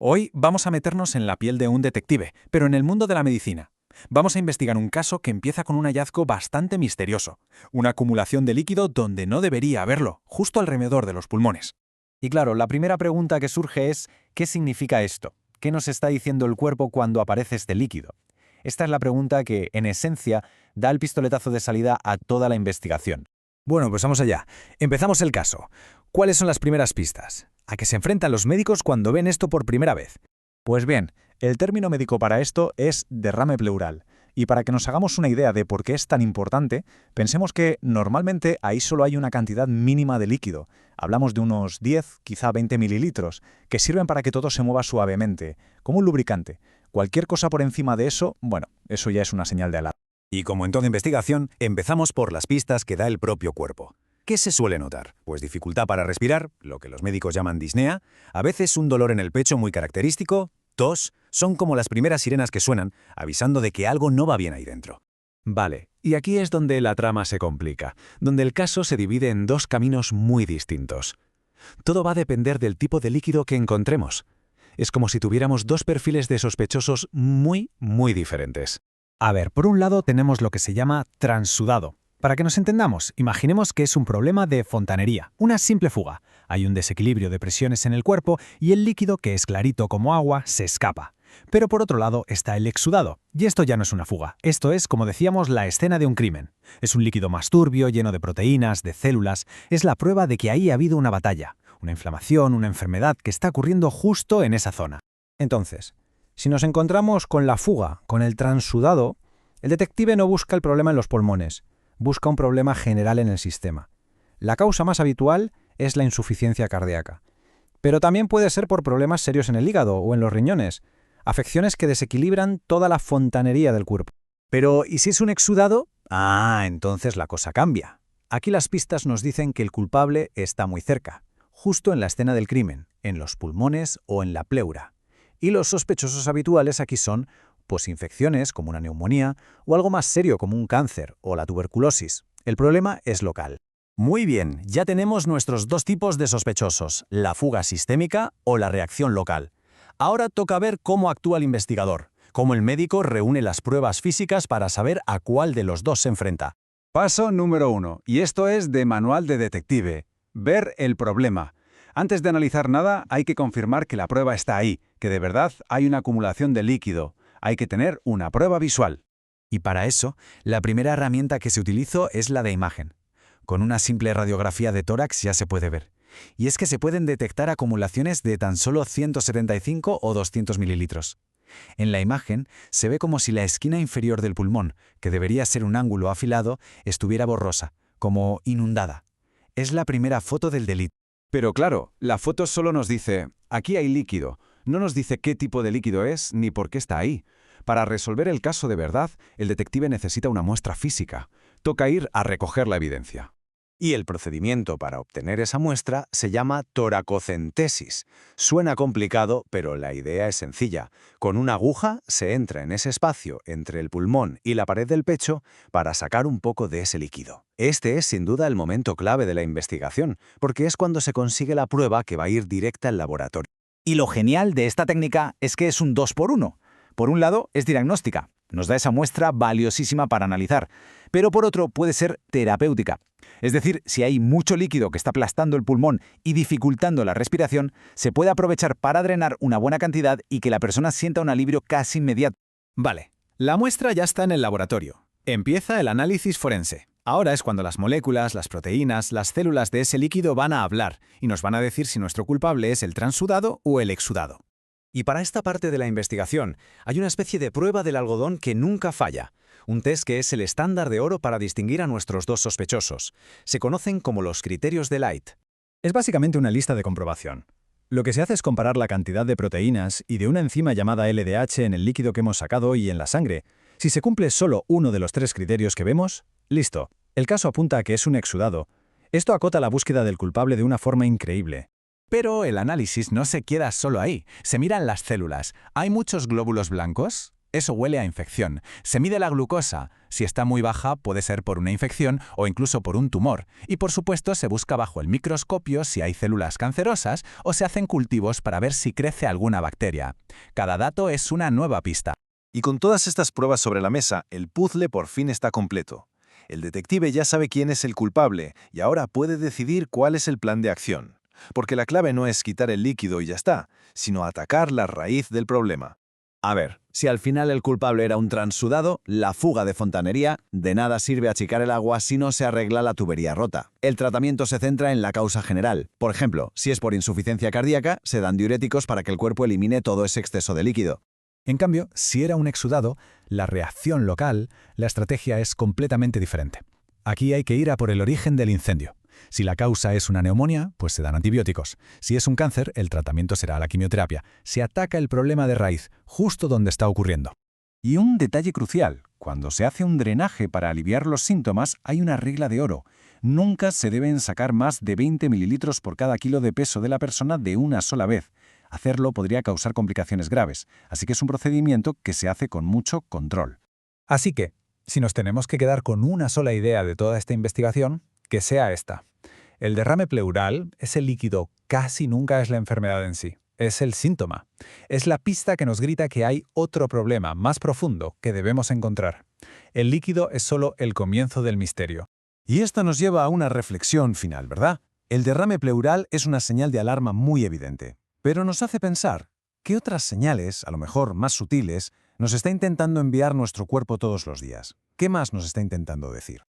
Hoy vamos a meternos en la piel de un detective, pero en el mundo de la medicina. Vamos a investigar un caso que empieza con un hallazgo bastante misterioso, una acumulación de líquido donde no debería haberlo, justo alrededor de los pulmones. Y claro, la primera pregunta que surge es, ¿qué significa esto? ¿Qué nos está diciendo el cuerpo cuando aparece este líquido? Esta es la pregunta que, en esencia, da el pistoletazo de salida a toda la investigación. Bueno, pues vamos allá. Empezamos el caso. ¿Cuáles son las primeras pistas? ¿A qué se enfrentan los médicos cuando ven esto por primera vez? Pues bien, el término médico para esto es derrame pleural. Y para que nos hagamos una idea de por qué es tan importante, pensemos que normalmente ahí solo hay una cantidad mínima de líquido. Hablamos de unos 10, quizá 20 mililitros, que sirven para que todo se mueva suavemente, como un lubricante. Cualquier cosa por encima de eso, bueno, eso ya es una señal de alarma. Y como en toda investigación, empezamos por las pistas que da el propio cuerpo. ¿Qué se suele notar? Pues dificultad para respirar, lo que los médicos llaman disnea, a veces un dolor en el pecho muy característico, tos, son como las primeras sirenas que suenan, avisando de que algo no va bien ahí dentro. Vale, y aquí es donde la trama se complica, donde el caso se divide en dos caminos muy distintos. Todo va a depender del tipo de líquido que encontremos. Es como si tuviéramos dos perfiles de sospechosos muy diferentes. A ver, por un lado tenemos lo que se llama transudado. Para que nos entendamos, imaginemos que es un problema de fontanería, una simple fuga. Hay un desequilibrio de presiones en el cuerpo y el líquido, que es clarito como agua, se escapa. Pero por otro lado está el exudado, y esto ya no es una fuga. Esto es, como decíamos, la escena de un crimen. Es un líquido más turbio, lleno de proteínas, de células. Es la prueba de que ahí ha habido una batalla, una inflamación, una enfermedad que está ocurriendo justo en esa zona. Entonces, si nos encontramos con la fuga, con el transudado, el detective no busca el problema en los pulmones, busca un problema general en el sistema. La causa más habitual es la insuficiencia cardíaca. Pero también puede ser por problemas serios en el hígado o en los riñones, afecciones que desequilibran toda la fontanería del cuerpo. Pero, ¿y si es un exudado? Ah, entonces la cosa cambia. Aquí las pistas nos dicen que el culpable está muy cerca, justo en la escena del crimen, en los pulmones o en la pleura. Y los sospechosos habituales aquí son pues infecciones como una neumonía o algo más serio como un cáncer o la tuberculosis. El problema es local. Muy bien, ya tenemos nuestros dos tipos de sospechosos, la fuga sistémica o la reacción local. Ahora toca ver cómo actúa el investigador, cómo el médico reúne las pruebas físicas para saber a cuál de los dos se enfrenta. Paso número 1, y esto es de manual de detective. Ver el problema. Antes de analizar nada, hay que confirmar que la prueba está ahí, que de verdad hay una acumulación de líquido. Hay que tener una prueba visual. Y para eso, la primera herramienta que se utilizó es la de imagen. Con una simple radiografía de tórax ya se puede ver. Y es que se pueden detectar acumulaciones de tan solo 175 o 200 mililitros. En la imagen se ve como si la esquina inferior del pulmón, que debería ser un ángulo afilado, estuviera borrosa, como inundada. Es la primera foto del delito. Pero claro, la foto solo nos dice, aquí hay líquido. No nos dice qué tipo de líquido es ni por qué está ahí. Para resolver el caso de verdad, el detective necesita una muestra física. Toca ir a recoger la evidencia. Y el procedimiento para obtener esa muestra se llama toracocentesis. Suena complicado, pero la idea es sencilla. Con una aguja se entra en ese espacio entre el pulmón y la pared del pecho para sacar un poco de ese líquido. Este es sin duda el momento clave de la investigación, porque es cuando se consigue la prueba que va a ir directa al laboratorio. Y lo genial de esta técnica es que es un 2x1. Por un lado, es diagnóstica. Nos da esa muestra valiosísima para analizar. Pero por otro, puede ser terapéutica. Es decir, si hay mucho líquido que está aplastando el pulmón y dificultando la respiración, se puede aprovechar para drenar una buena cantidad y que la persona sienta un alivio casi inmediato. Vale, la muestra ya está en el laboratorio. Empieza el análisis forense. Ahora es cuando las moléculas, las proteínas, las células de ese líquido van a hablar y nos van a decir si nuestro culpable es el transudado o el exudado. Y para esta parte de la investigación, hay una especie de prueba del algodón que nunca falla. Un test que es el estándar de oro para distinguir a nuestros dos sospechosos. Se conocen como los criterios de Light. Es básicamente una lista de comprobación. Lo que se hace es comparar la cantidad de proteínas y de una enzima llamada LDH en el líquido que hemos sacado y en la sangre. Si se cumple solo uno de los tres criterios que vemos, listo. El caso apunta a que es un exudado. Esto acota la búsqueda del culpable de una forma increíble. Pero el análisis no se queda solo ahí. Se miran las células. ¿Hay muchos glóbulos blancos? Eso huele a infección. Se mide la glucosa. Si está muy baja, puede ser por una infección o incluso por un tumor. Y por supuesto, se busca bajo el microscopio si hay células cancerosas o se hacen cultivos para ver si crece alguna bacteria. Cada dato es una nueva pista. Y con todas estas pruebas sobre la mesa, el puzzle por fin está completo. El detective ya sabe quién es el culpable y ahora puede decidir cuál es el plan de acción. Porque la clave no es quitar el líquido y ya está, sino atacar la raíz del problema. A ver, si al final el culpable era un transudado, la fuga de fontanería, de nada sirve achicar el agua si no se arregla la tubería rota. El tratamiento se centra en la causa general. Por ejemplo, si es por insuficiencia cardíaca, se dan diuréticos para que el cuerpo elimine todo ese exceso de líquido. En cambio, si era un exudado, la reacción local, la estrategia es completamente diferente. Aquí hay que ir a por el origen del incendio. Si la causa es una neumonía, pues se dan antibióticos. Si es un cáncer, el tratamiento será la quimioterapia. Se ataca el problema de raíz, justo donde está ocurriendo. Y un detalle crucial, cuando se hace un drenaje para aliviar los síntomas, hay una regla de oro. Nunca se deben sacar más de 20 mililitros por cada kilo de peso de la persona de una sola vez. Hacerlo podría causar complicaciones graves, así que es un procedimiento que se hace con mucho control. Así que, si nos tenemos que quedar con una sola idea de toda esta investigación, que sea esta. El derrame pleural, ese líquido, casi nunca es la enfermedad en sí. Es el síntoma. Es la pista que nos grita que hay otro problema más profundo que debemos encontrar. El líquido es solo el comienzo del misterio. Y esto nos lleva a una reflexión final, ¿verdad? El derrame pleural es una señal de alarma muy evidente, pero nos hace pensar, ¿qué otras señales, a lo mejor más sutiles, nos está intentando enviar nuestro cuerpo todos los días? ¿Qué más nos está intentando decir?